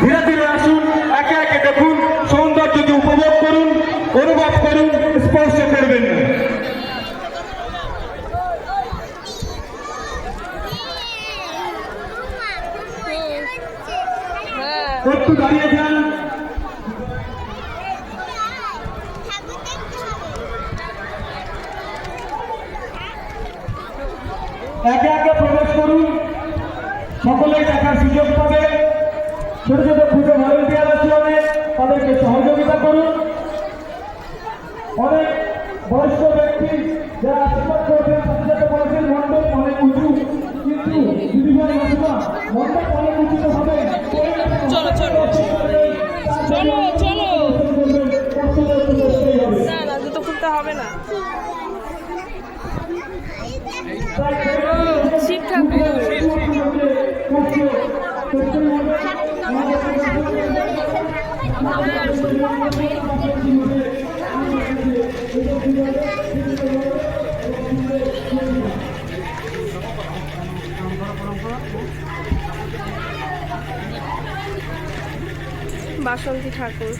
ধীরে ধীরে আসুন, একে একে দেখুন, সৌন্দর্যকে উপভোগ করুন, অনুভব করুন, স্পর্শ করবেন না। একটু দাঁড়িয়ে যান। একে একে প্রবেশ করুন, সকলেই দেখার সুযোগ পাবে। ছোট ছোট পুজো ভলেন্টিয়ার আছে অনেক, তাদেরকে সহযোগিতা করুন। অনেক বয়স্ক ব্যক্তি যারা আশীর্বাদ করেছেন, সাথে সাথে বলেছেন মণ্ডপ অনেক উঁচু, কিন্তু দিদিভাই মাসিমা মণ্ডপ অনেক উঁচুতে হবে। চলো চলো চলো চলো, না না জুতো খুলতে হবে না, ঠিকঠাক বাসন্তী ঠাকুর।